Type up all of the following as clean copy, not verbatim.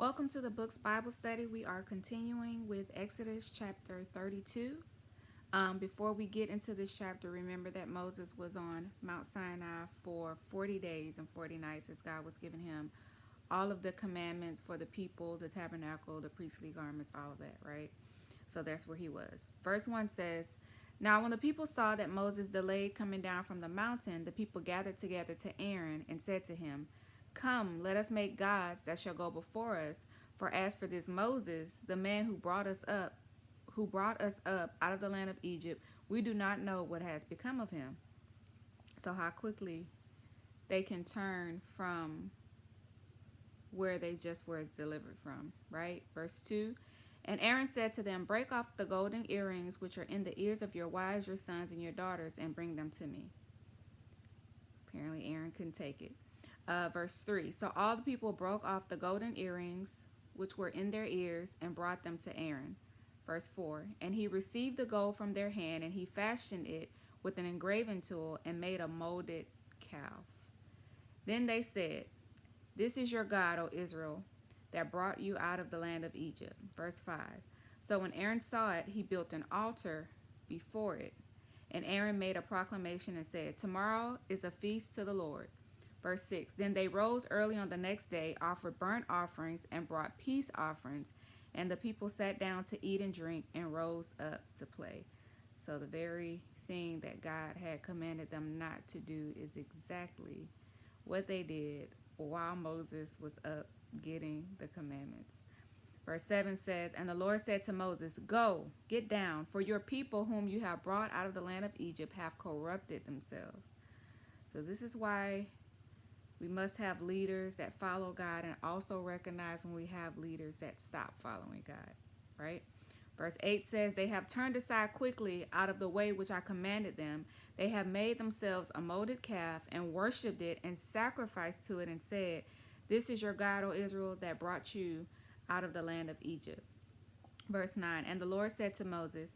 Welcome to the Books Bible Study. We are continuing with Exodus chapter 32. Before we get into this chapter, remember that Moses was on Mount Sinai for 40 days and 40 nights as God was giving him all of the commandments for the people, the tabernacle, the priestly garments, all of that, right? So that's where he was. Verse 1 says, Now when the people saw that Moses delayed coming down from the mountain, the people gathered together to Aaron and said to him, Come, let us make gods that shall go before us. For as for this Moses, the man who brought us up out of the land of Egypt, we do not know what has become of him. So how quickly they can turn from where they just were delivered from, right? Verse 2. And Aaron said to them, Break off the golden earrings which are in the ears of your wives, your sons, and your daughters, and bring them to me. Apparently Aaron couldn't take it. Verse 3. So all the people broke off the golden earrings which were in their ears and brought them to Aaron. Verse 4. And he received the gold from their hand, and he fashioned it with an engraving tool and made a molded calf. Then they said, This is your God, O Israel, that brought you out of the land of Egypt. Verse 5. So when Aaron saw it, he built an altar before it. And Aaron made a proclamation and said, Tomorrow is a feast to the Lord. Verse 6. Then they rose early on the next day, offered burnt offerings, and brought peace offerings. And the people sat down to eat and drink and rose up to play. So the very thing that God had commanded them not to do is exactly what they did while Moses was up getting the commandments. Verse 7 says, And the Lord said to Moses, Go, get down, for your people whom you have brought out of the land of Egypt have corrupted themselves. So this is why we must have leaders that follow God, and also recognize when we have leaders that stop following God, right? Verse 8 says, They have turned aside quickly out of the way which I commanded them. They have made themselves a molded calf and worshipped it and sacrificed to it and said, This is your God, O Israel, that brought you out of the land of Egypt. Verse 9, And the Lord said to Moses,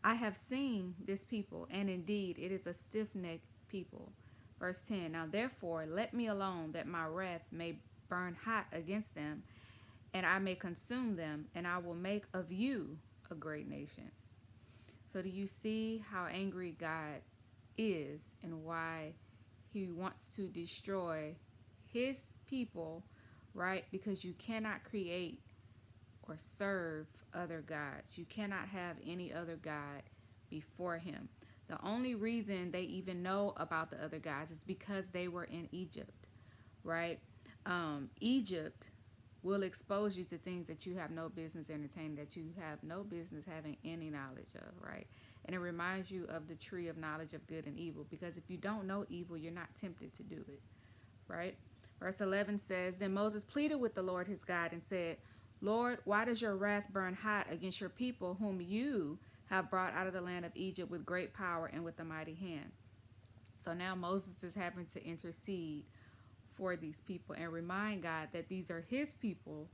I have seen this people, and indeed it is a stiff-necked people. Verse 10, Now therefore let me alone, that my wrath may burn hot against them, and I may consume them, and I will make of you a great nation. So do you see how angry God is and why he wants to destroy his people, right? Because you cannot create or serve other gods. You cannot have any other God before him. The only reason they even know about the other gods is because they were in Egypt, right? Egypt will expose you to things that you have no business entertaining, that you have no business having any knowledge of, right? And it reminds you of the tree of knowledge of good and evil, because if you don't know evil, you're not tempted to do it, right? Verse 11 says, Then Moses pleaded with the Lord his God and said, Lord, why does your wrath burn hot against your people whom you have brought out of the land of Egypt with great power and with a mighty hand? So now Moses is having to intercede for these people and remind God that these are his people,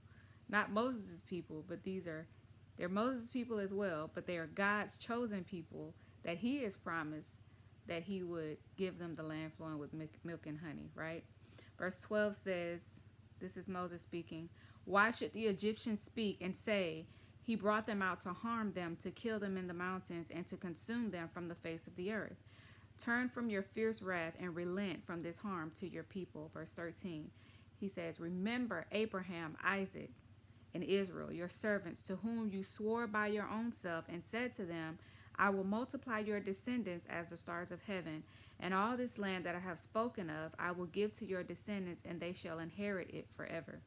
not Moses' people, but they're Moses' people as well, but they are God's chosen people that he has promised that he would give them the land flowing with milk and honey, right? Verse 12 says, this is Moses speaking, Why should the Egyptians speak and say, He brought them out to harm them, to kill them in the mountains, and to consume them from the face of the earth? Turn from your fierce wrath and relent from this harm to your people. Verse 13, he says, Remember Abraham, Isaac, and Israel, your servants, to whom you swore by your own self and said to them, I will multiply your descendants as the stars of heaven, and all this land that I have spoken of I will give to your descendants, and they shall inherit it forever.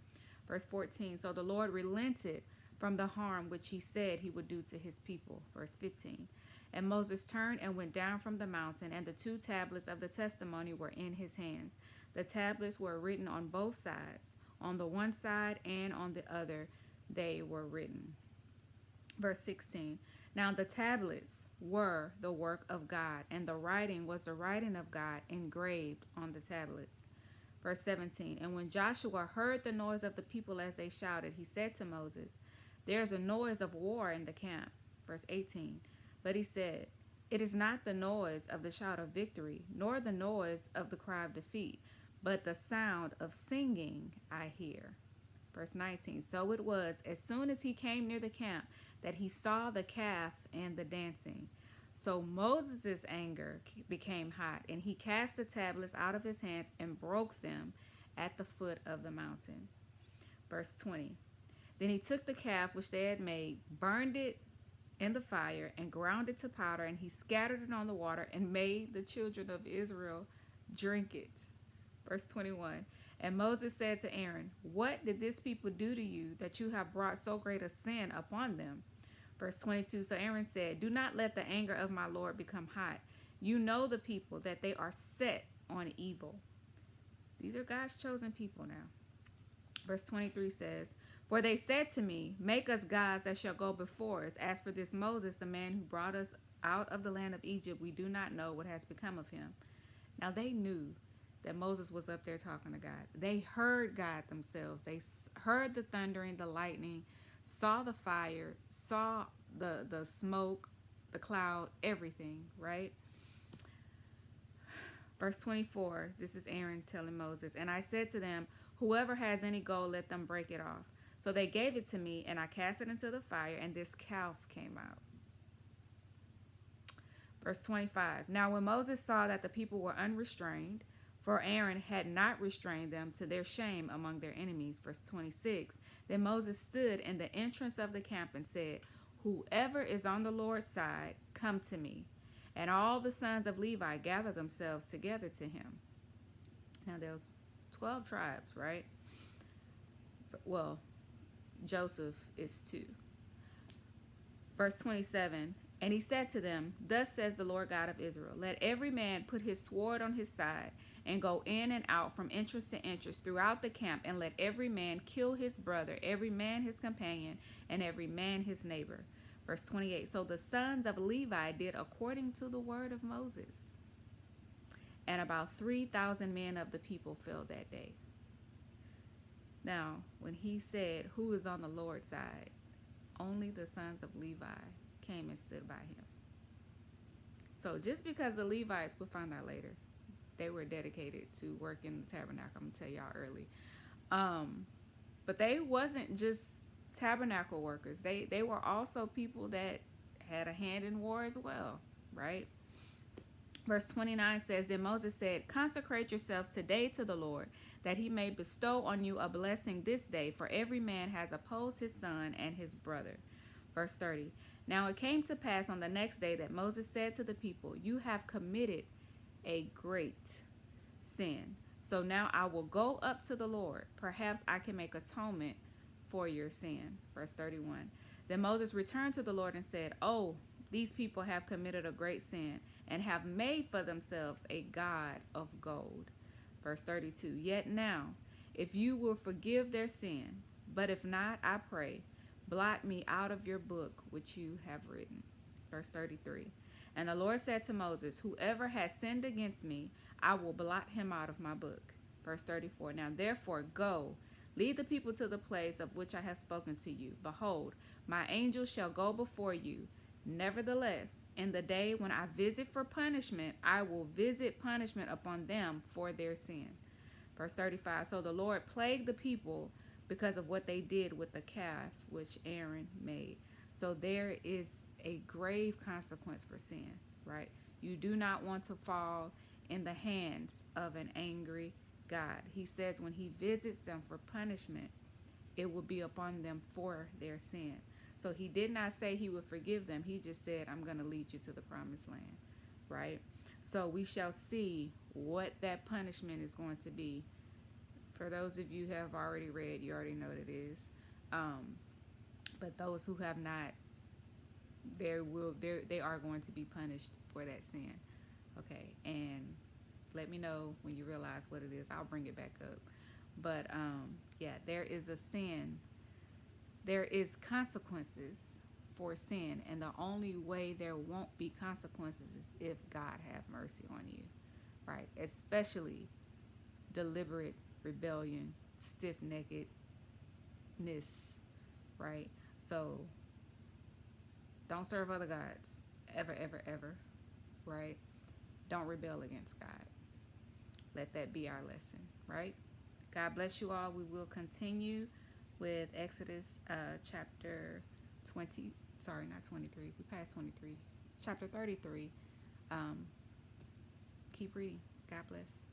Verse 14, So the Lord relented from the harm which he said he would do to his people. Verse 15, And Moses turned and went down from the mountain, and the 2 tablets of the testimony were in his hands. The tablets were written on both sides, on the one side and on the other they were written. Verse 16, Now the tablets were the work of God, and the writing was the writing of God engraved on the tablets. Verse 17, And when Joshua heard the noise of the people as they shouted, he said to Moses, There's a noise of war in the camp. Verse 18, But he said, It is not the noise of the shout of victory, nor the noise of the cry of defeat, but the sound of singing I hear. Verse 19. So it was, as soon as he came near the camp, that he saw the calf and the dancing. So Moses' anger became hot, and he cast the tablets out of his hands and broke them at the foot of the mountain. Verse 20. Then he took the calf which they had made, burned it in the fire, and ground it to powder, and he scattered it on the water and made the children of Israel drink it. Verse 21. And Moses said to Aaron, what did this people do to you that you have brought so great a sin upon them? Verse 22. So Aaron said, do not let the anger of my Lord become hot. You know the people, that they are set on evil. These are God's chosen people now. Verse 23 says, for they said to me, make us gods that shall go before us. As for this Moses, the man who brought us out of the land of Egypt, we do not know what has become of him. Now they knew that Moses was up there talking to God. They heard God themselves. They heard the thundering, the lightning, saw the fire, saw the smoke, the cloud, everything, right? Verse 24, this is Aaron telling Moses, and I said to them, whoever has any gold, let them break it off. So they gave it to me, and I cast it into the fire, and this calf came out. Verse 25, now when Moses saw that the people were unrestrained, for Aaron had not restrained them, to their shame among their enemies. Verse 26, then Moses stood in the entrance of the camp and said, whoever is on the Lord's side, come to me. And all the sons of Levi gathered themselves together to him. Now there's 12 tribes, right? Well, Joseph is 2. Verse 27, and he said to them, thus says the Lord God of Israel, let every man put his sword on his side, and go in and out from entrance to entrance throughout the camp, and let every man kill his brother, every man his companion, and every man his neighbor. Verse 28, so the sons of Levi did according to the word of Moses. And about 3,000 men of the people fell that day. Now, when he said, who is on the Lord's side, only the sons of Levi came and stood by him. So just because the Levites, we'll find out later, they were dedicated to work in the tabernacle. I'm going to tell y'all early. But they wasn't just tabernacle workers. They were also people that had a hand in war as well, right? Verse 29 says, then Moses said, consecrate yourselves today to the Lord, that he may bestow on you a blessing this day, for every man has opposed his son and his brother. Verse 30, now it came to pass on the next day that Moses said to the people, you have committed a great sin. So now I will go up to the Lord. Perhaps I can make atonement for your sin. Verse 31, then Moses returned to the Lord and said, oh, these people have committed a great sin and have made for themselves a god of gold. Verse 32, yet now, if you will forgive their sin, but if not, I pray, blot me out of your book which you have written. Verse 33, and the Lord said to Moses, whoever has sinned against me, I will blot him out of my book. Verse 34, now therefore go, lead the people to the place of which I have spoken to you. Behold, my angel shall go before you. Nevertheless, in the day when I visit for punishment, I will visit punishment upon them for their sin. Verse 35, so the Lord plagued the people because of what they did with the calf which Aaron made. So there is a grave consequence for sin, right? You do not want to fall in the hands of an angry God. He says when he visits them for punishment, it will be upon them for their sin. So he did not say he would forgive them. He just said, I'm going to lead you to the promised land, right? So we shall see what that punishment is going to be. For those of you who have already read, you already know what it is. But those who have not, they are going to be punished for that sin. Okay, and let me know when you realize what it is. I'll bring it back up. But yeah, there is a sin. There is consequences for sin, and the only way there won't be consequences is if God have mercy on you, right? Especially deliberate rebellion, stiff-neckedness, right? So don't serve other gods ever, ever, ever, right? Don't rebel against God. Let that be our lesson, right? God bless you all. We will continue with Exodus chapter 20. Sorry, not 23. We passed 23. Chapter 33. Um, keep reading. God bless.